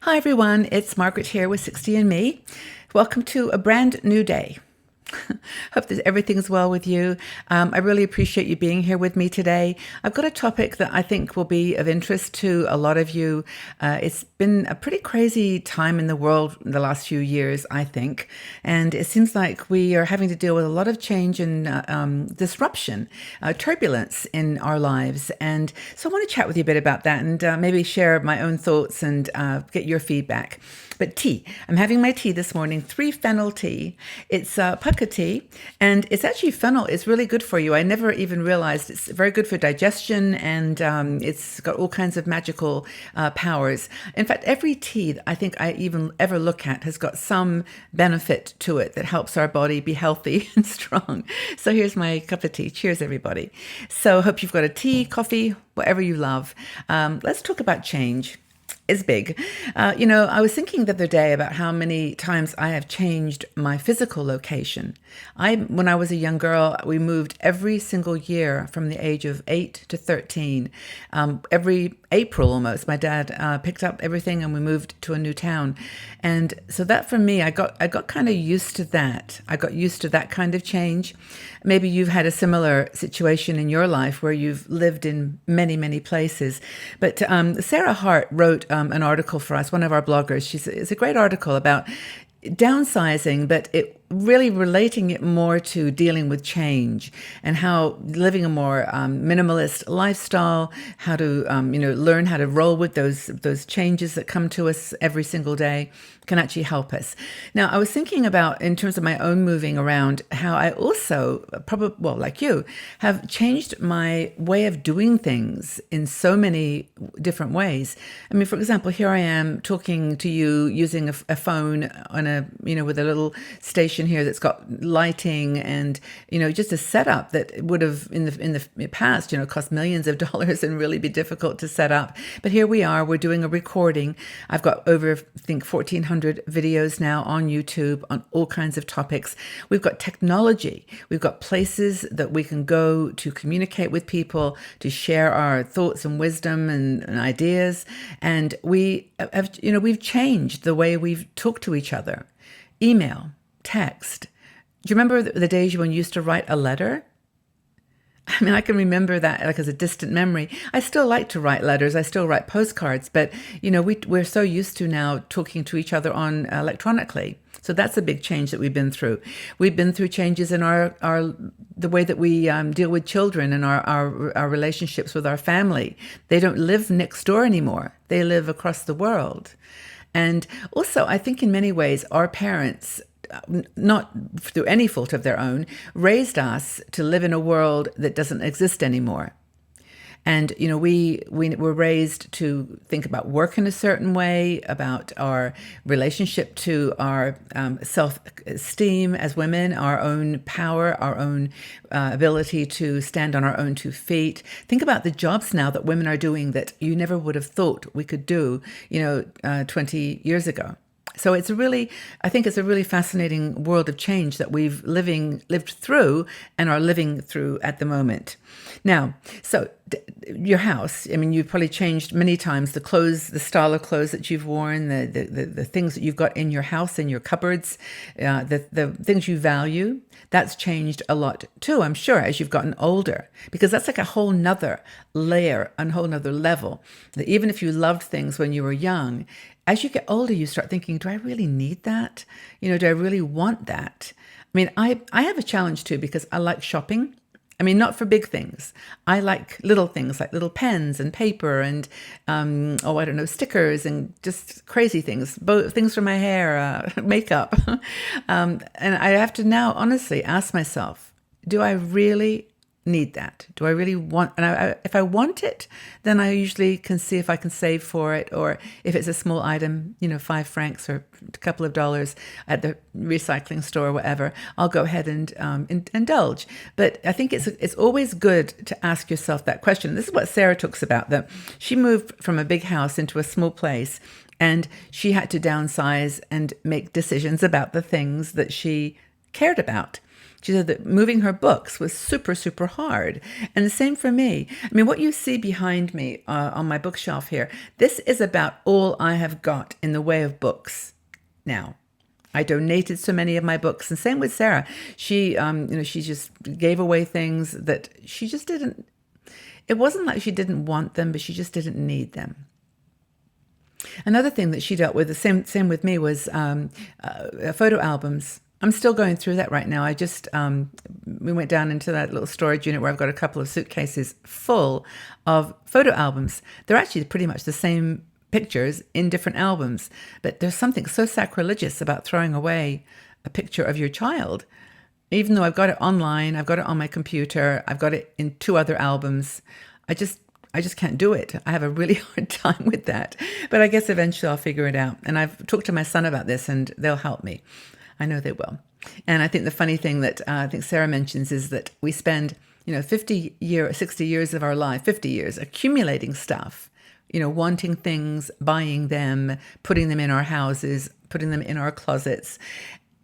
Hi everyone, it's Margaret here with 60 and Me. Welcome to a brand new day. Hope that everything's well with you. I really appreciate you being here with me today. I've got a topic that I think will be of interest to a lot of you. It's been a pretty crazy time in the world in the last few years, I think, and it seems like we are having to deal with a lot of change and disruption, turbulence in our lives. And so I want to chat with you a bit about that and maybe share my own thoughts and get your feedback. But tea. I'm having my tea this morning, 3-fennel tea. It's pucka tea, and it's actually fennel. It's really good for you. I never even realized it's very good for digestion, and it's got all kinds of magical powers. In fact, every tea that I think I even ever look at has got some benefit to it that helps our body be healthy and strong. So here's my cup of tea. Cheers, everybody. So hope you've got a tea, coffee, whatever you love. Let's talk about change. Is big. I was thinking the other day about how many times I have changed my physical location. When I was a young girl, we moved every single year from the age of 8 to 13. Every April almost, my dad picked up everything and we moved to a new town. And so that for me, I got kind of used to that. I got used to that kind of change. Maybe you've had a similar situation in your life where you've lived in many, many places. But Sarah Hart wrote an article for us, one of our bloggers. It's a great article about downsizing, but it really relating it more to dealing with change and how living a more minimalist lifestyle, how to learn how to roll with those changes that come to us every single day can actually help us. Now, I was thinking about, in terms of my own moving around, how I also, probably, well, like you, have changed my way of doing things in so many different ways. I mean, for example, here I am talking to you using a phone on with a little station here that's got lighting and just a setup that would have in the past cost millions of dollars and really be difficult to set up. But here we are, we're doing a recording. I've got over, I think, 1,400 videos now on YouTube on all kinds of topics. We've got technology. We've got places that we can go to communicate with people, to share our thoughts and wisdom and ideas. And we've changed the way we've talked to each other. Email, text. Do you remember the days when you used to write a letter? I mean, I can remember that like as a distant memory. I still like to write letters. I still write postcards, but we're so used to now talking to each other on electronically. So that's a big change that we've been through. We've been through changes in the way that we deal with children and our relationships with our family. They don't live next door anymore. They live across the world. And also, I think in many ways, our parents, not through any fault of their own, raised us to live in a world that doesn't exist anymore. And, we were raised to think about work in a certain way, about our relationship to our self-esteem as women, our own power, our own ability to stand on our own 2 feet. Think about the jobs now that women are doing that you never would have thought we could do, 20 years ago. So I think it's a really fascinating world of change that we've lived through and are living through at the moment. Now, so your house, I mean, you've probably changed many times, the clothes, the style of clothes that you've worn, the things that you've got in your house, in your cupboards, the things you value. That's changed a lot too, I'm sure, as you've gotten older, because that's like a whole nother layer, a whole nother level. That even if you loved things when you were young, as you get older, you start thinking, do I really need that? Do I really want that? I mean, I have a challenge too, because I like shopping. I mean, not for big things. I like little things like little pens and paper and, stickers and just crazy things, things for my hair, makeup. And I have to now honestly ask myself, do I really need that? Do I really want, and if I want it, then I usually can see if I can save for it, or if it's a small item, 5 francs or a couple of dollars at the recycling store or whatever, I'll go ahead and indulge. But I think it's always good to ask yourself that question. This is what Sarah talks about, that she moved from a big house into a small place, and she had to downsize and make decisions about the things that she cared about. She said that moving her books was super, super hard. And the same for me. I mean, what you see behind me on my bookshelf here, this is about all I have got in the way of books now. I donated so many of my books, and same with Sarah. She, she just gave away things that she just didn't. It wasn't like she didn't want them, but she just didn't need them. Another thing that she dealt with, the same with me, was photo albums. I'm still going through that right now. I just, we went down into that little storage unit where I've got a couple of suitcases full of photo albums. They're actually pretty much the same pictures in different albums, but there's something so sacrilegious about throwing away a picture of your child. Even though I've got it online, I've got it on my computer, I've got it in 2 other albums, I just can't do it. I have a really hard time with that. But I guess eventually I'll figure it out. And I've talked to my son about this, and they'll help me. I know they will. And I think the funny thing that I think Sarah mentions is that we spend, 60 years of our life, 50 years accumulating stuff, wanting things, buying them, putting them in our houses, putting them in our closets.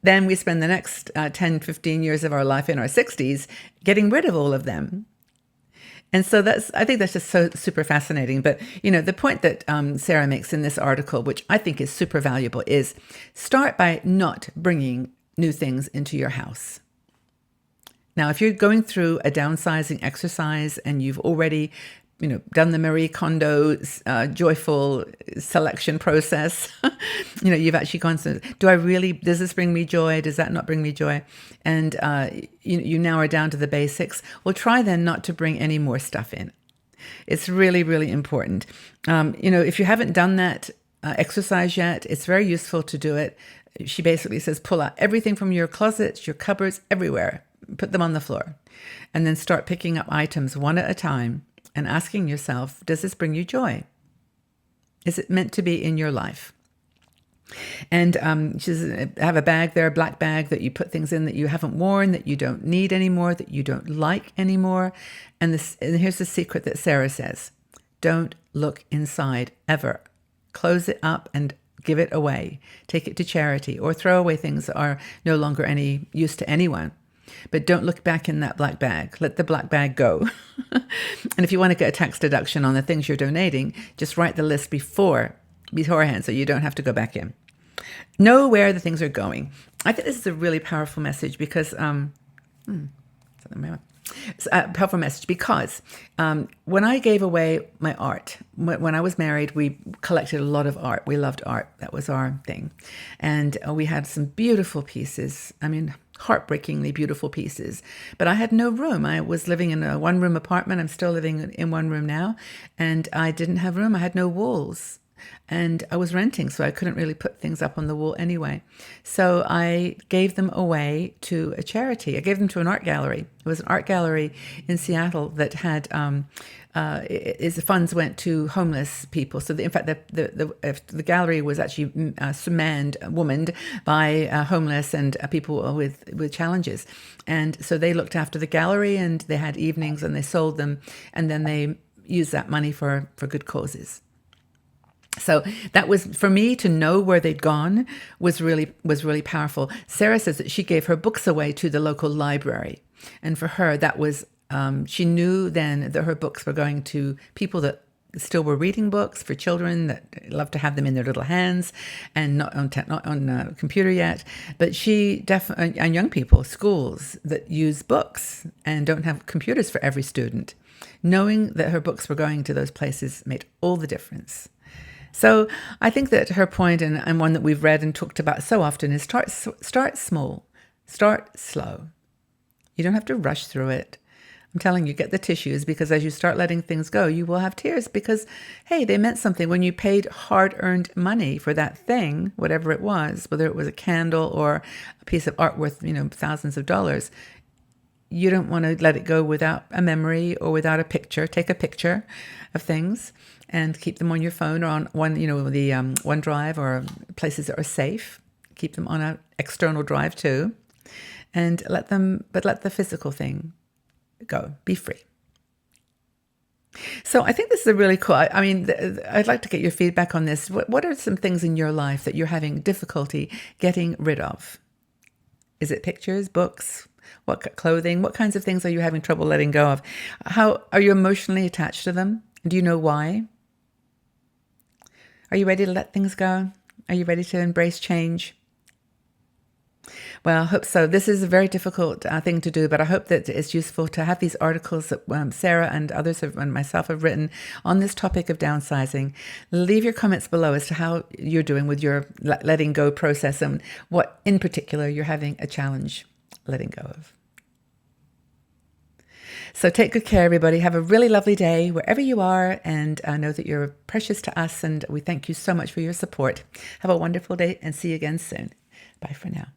Then we spend the next 10, 15 years of our life in our 60s getting rid of all of them. And so I think that's just so super fascinating. But, the point that Sarah makes in this article, which I think is super valuable, is start by not bringing new things into your house. Now, if you're going through a downsizing exercise and you've already done the Marie Kondo's joyful selection process. You've actually gone through, does this bring me joy? Does that not bring me joy? And you now are down to the basics. Well, try then not to bring any more stuff in. It's really, really important. If you haven't done that exercise yet, it's very useful to do it. She basically says, pull out everything from your closets, your cupboards, everywhere. Put them on the floor. And then start picking up items one at a time and asking yourself, does this bring you joy? Is it meant to be in your life? And she says, have a bag there, a black bag that you put things in that you haven't worn, that you don't need anymore, that you don't like anymore. And here's the secret that Sarah says. Don't look inside ever. Close it up and give it away. Take it to charity or throw away things that are no longer any use to anyone. But don't look back in that black bag. Let the black bag go. And if you want to get a tax deduction on the things you're donating, just write the list beforehand so you don't have to go back in. Know where the things are going. I think this is a really powerful message because it's a powerful message because when I gave away my art, when I was married, we collected a lot of art. We loved art. That was our thing. And we had some beautiful pieces. I mean, heartbreakingly beautiful pieces. But I had no room. I was living in a 1-room apartment. I'm still living in 1 room now. And I didn't have room. I had no walls. And I was renting, so I couldn't really put things up on the wall anyway. So I gave them away to a charity. I gave them to an art gallery. It was an art gallery in Seattle that had the funds went to homeless people. So in fact, the gallery was actually womaned by homeless and people with challenges. And so they looked after the gallery, and they had evenings, and they sold them, and then they used that money for good causes. So that was, for me to know where they'd gone was really powerful. Sarah says that she gave her books away to the local library. And for her, that was, she knew then that her books were going to people that still were reading books, for children that love to have them in their little hands and not on a computer yet. But she and young people, schools that use books and don't have computers for every student. Knowing that her books were going to those places made all the difference. So I think that her point, and one that we've read and talked about so often, is start small, start slow. You don't have to rush through it. I'm telling you, get the tissues, because as you start letting things go, you will have tears because, hey, they meant something. When you paid hard-earned money for that thing, whatever it was, whether it was a candle or a piece of art worth, thousands of dollars, you don't want to let it go without a memory or without a picture. Take a picture of things and keep them on your phone or on OneDrive or places that are safe. Keep them on an external drive too, and let the physical thing go. Be free. So I think this is a really cool. I mean, I'd like to get your feedback on this. What are some things in your life that you're having difficulty getting rid of? Is it pictures, books, What clothing? What kinds of things are you having trouble letting go of? How are you emotionally attached to them? Do you know why? Are you ready to let things go? Are you ready to embrace change? Well, I hope so. This is a very difficult thing to do, but I hope that it's useful to have these articles that Sarah and others have, and myself have written on this topic of downsizing. Leave your comments below as to how you're doing with your letting go process and what in particular you're having a challenge letting go of. So take good care, everybody. Have a really lovely day wherever you are, and know that you're precious to us, and we thank you so much for your support. Have a wonderful day, and see you again soon. Bye for now.